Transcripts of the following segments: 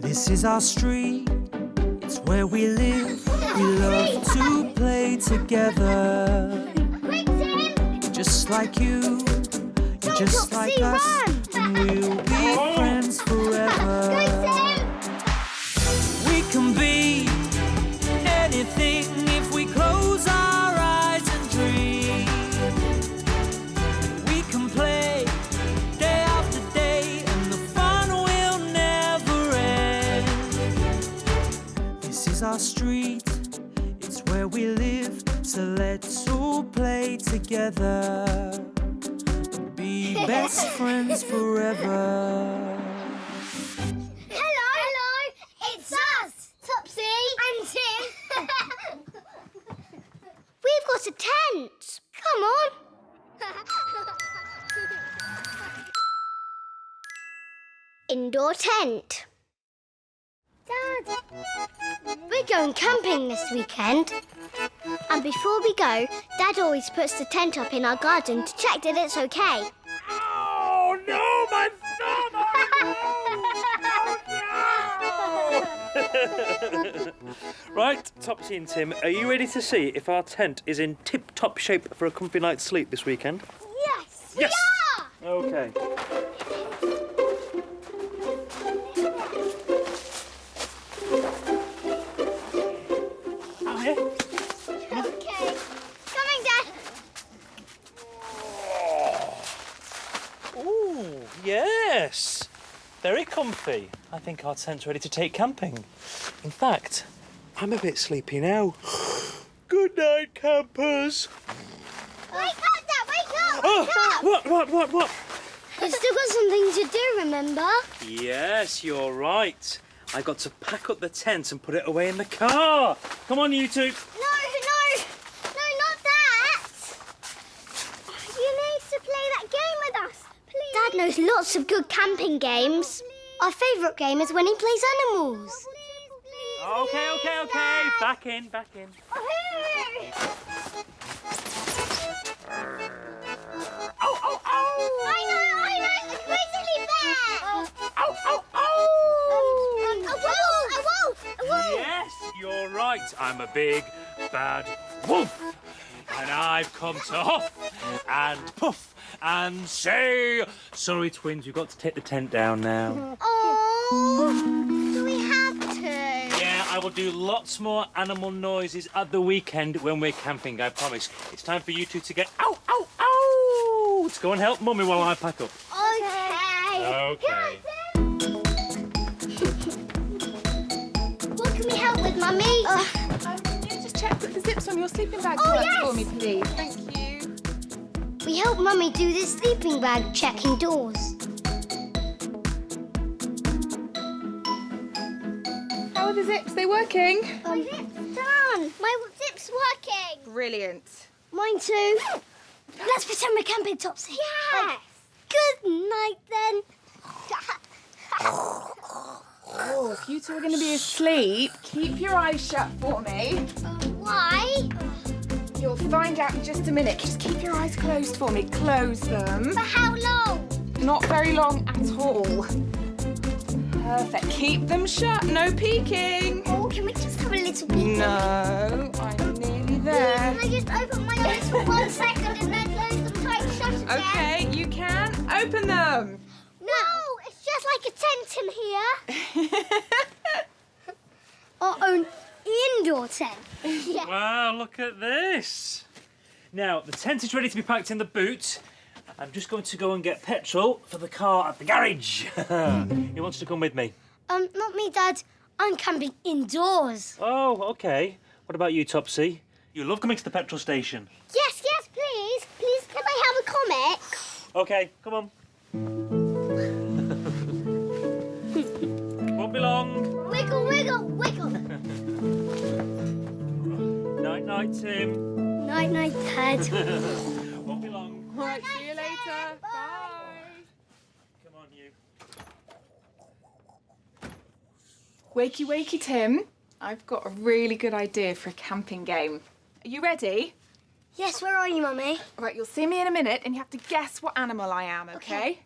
This is our street, it's where we live. We love to play together. Quick, Tim! Just like you, and just Topsy, like us, run! and we'll be friends forever. Go, Tim! We can be anything if we close our eyes and dream. We can play day after day, and the fun will never end. This is our street, it's where we live, so let's all play together and be best friends forever. Hello! It's us! Topsy and Tim! We've got a tent! Come on! Indoor tent. Dad! We're going camping this weekend. And before we go, Dad always puts the tent up in our garden to check that it's okay. Oh, no, my thumb! Right, Topsy and Tim, are you ready to see if our tent is in tip-top shape for a comfy night's sleep this weekend? Yes! Yes! We are! Okay. Oh, yeah. Okay. Coming, Dad. Ooh, yes. Very comfy. I think our tent's ready to take camping. In fact, I'm a bit sleepy now. Good night, campers. Wake up, Dad! Wake up! Oh, Wake up! what? We've still got something to do, remember? Yes, you're right. I got to pack up the tent and put it away in the car. Come on, you two. No, not that! You need to play that game with us, please. Dad knows lots of good camping games. Our favourite game is when he plays animals. Okay. Back in. Oh. I know, the grizzly bear! A wolf! Yes, you're right. I'm a big, bad wolf. And I've come to huff and puff and say, sorry, twins, you've got to take the tent down now. Oh, do we have to? Yeah, I will do lots more animal noises at the weekend when we're camping, I promise. It's time for you two to get ow! To go and help Mummy while I pack up. Okay. What can we help with, Mummy? Can you just check that the zips on your sleeping bag Oh, works yes. for me, please? Thank you. We help Mummy do this sleeping bag checking doors. How are the zips? They working? My zip's done. My zip's working. Brilliant. Mine too. Let's pretend we're camping, Topsy. Yes. Good night, then. Oh, if you two are going to be asleep, keep your eyes shut for me. Why? You'll find out in just a minute. Just keep your eyes closed for me. Close them. For how long? Not very long at all. Perfect. Keep them shut. No peeking. Oh, can we just have a little peek? No, I'm nearly there. Can I just open my eyes for 1 second and then close them tight shut again? Okay, you can. Open them. No, it's just like a tent in here. Our own indoor tent. Yeah. Wow, look at this. Now, the tent is ready to be packed in the boot. I'm just going to go and get petrol for the car at the garage. Who wants to come with me? Not me, Dad. I'm camping indoors. Oh, okay. What about you, Topsy? You love coming to the petrol station. Yes, please. Please, can I have a comic? Okay, come on. Won't be long. Wiggle. Night, Tim. Night, Dad. Won't be long. All right, see you later. Bye. Come on, you. Wakey, Tim. I've got a really good idea for a camping game. Are you ready? Yes, where are you, Mummy? All right, you'll see me in a minute and you have to guess what animal I am, okay?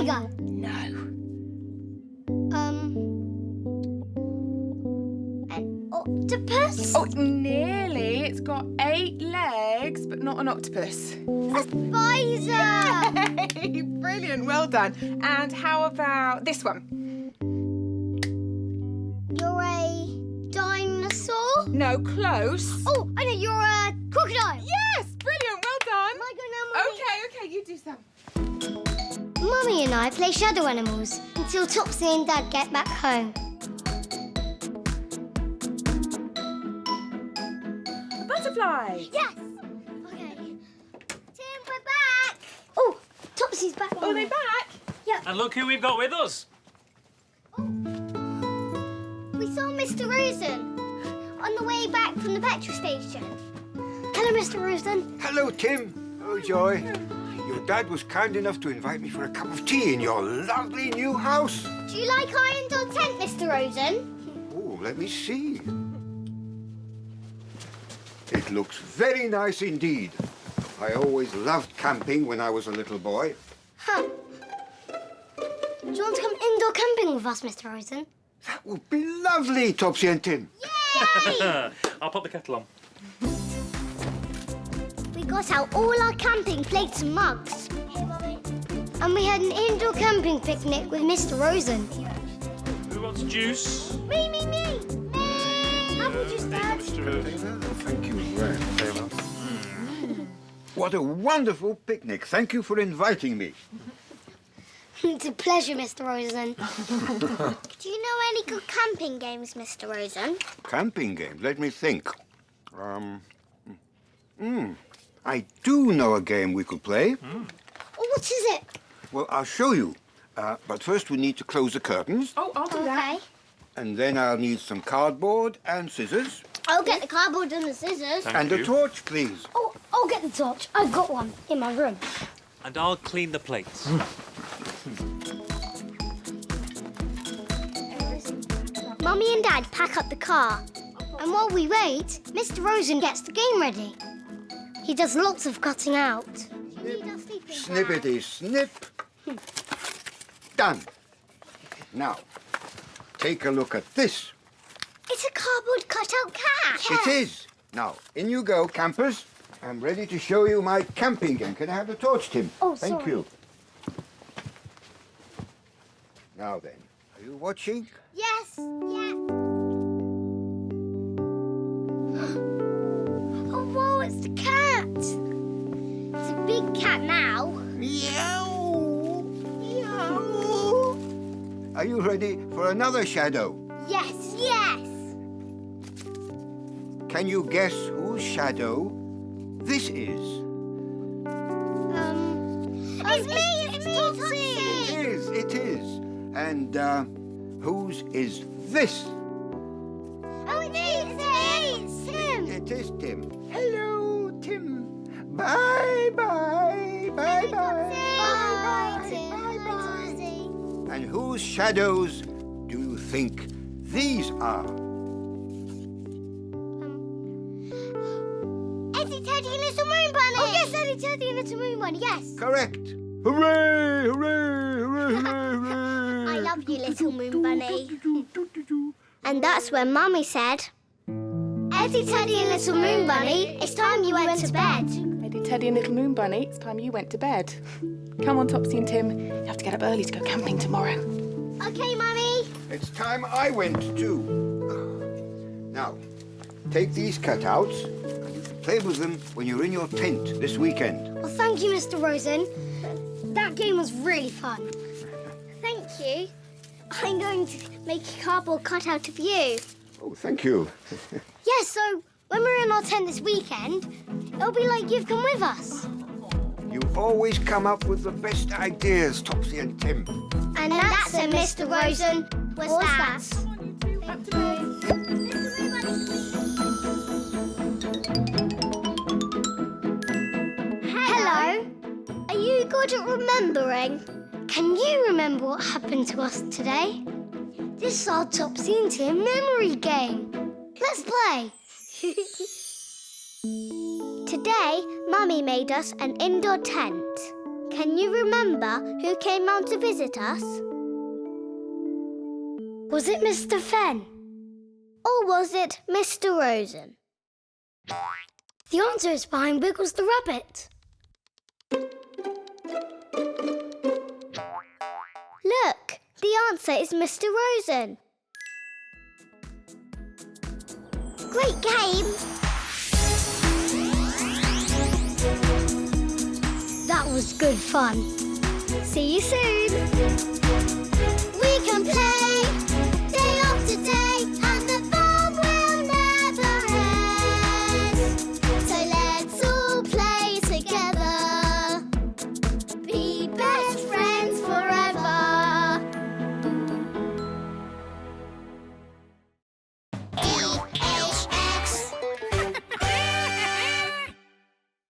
tiger? No. An octopus? Oh, nearly. It's got 8 legs, but not an octopus. A spider! Hey, brilliant, well done. And how about this one? You're a dinosaur? No, close. Oh, I know, you're a crocodile. Yes, brilliant, well done. I go now, Mummy. Okay, you do some. Mummy and I play shadow animals until Topsy and Dad get back home. A butterfly. Yes! Okay. Tim, we're back! Oh, Topsy's back. Oh, they back? Yeah. And look who we've got with us. We saw Mr Rosen on the way back from the petrol station. Hello, Mr Rosen. Hello, Tim. Oh, Joy. Your dad was kind enough to invite me for a cup of tea in your lovely new house. Do you like our indoor tent, Mr Rosen? Oh, let me see. It looks very nice indeed. I always loved camping when I was a little boy. Huh. Do you want to come indoor camping with us, Mr Rosen? That would be lovely, Topsy and Tim. Yay! I'll pop the kettle on. We got out all our camping plates and mugs. And we had an indoor camping picnic with Mr Rosen. Who wants juice? Me! Apple juice, Dad. Thank you very much. What a wonderful picnic. Thank you for inviting me. It's a pleasure, Mr Rosen. Do you know any good camping games, Mr Rosen? Camping games, let me think. I do know a game we could play. Oh, what is it? Well, I'll show you. But first we need to close the curtains. Oh, I'll do that. Okay. And then I'll need some cardboard and scissors. I'll get the cardboard and the scissors. Thank and you. a torch, please. Oh, I'll get the torch. I've got one in my room. And I'll clean the plates. Mummy and Dad pack up the car. And while we wait, Mr Rosen gets the game ready. He does lots of cutting out. Snippety snip. Done. Now, take a look at this. It's a cardboard cutout cat. It is. Now, in you go, campers. I'm ready to show you my camping game. Can I have the torch, Tim? Oh, Thank sorry. you. Now then, are you watching? Yes. Yeah. Oh, whoa, it's the cat. It's a big cat now. Meow. Meow. Are you ready for another shadow? Yes. Can you guess whose shadow this is? It's me, Topsy. It is. And whose is this? Oh, it's Tim. It is Tim. Hello, Tim. Bye-bye. Bye-bye. Bye, Tim. Bye-bye. And whose shadows do you think these are? Eddie, Teddy, and Little Moon Bunny. Oh, yes, Eddie, Teddy, and Little Moon Bunny, yes. Correct. Hooray, hooray, hooray, hooray, hooray. I love you, Little Moon Bunny. And that's when Mummy said, Eddie, Teddy, and Little Moon Bunny, it's time you went to bed. Eddie, Teddy and Little Moon Bunny, it's time you went to bed. Come on, Topsy and Tim. You have to get up early to go camping tomorrow. Okay, Mummy. It's time I went too. Now, take these cutouts and you can play with them when you're in your tent this weekend. Well, thank you, Mr Rosen. That game was really fun. Thank you. I'm going to make a cardboard cutout of you. Oh, thank you. Yeah, so when we're in our tent this weekend, it'll be like you've come with us. You always come up with the best ideas, Topsy and Tim. And that's a Mr Rosen. What's that? Hello. Are you good at remembering? Can you remember what happened to us today? This is our Topsy and Tim memory game. Let's play. Today, Mummy made us an indoor tent. Can you remember who came round to visit us? Was it Mr. Fenn? Or was it Mr. Rosen? The answer is behind Wiggles the rabbit. Look, the answer is Mr. Rosen. Great game! That was good fun. See you soon. We can play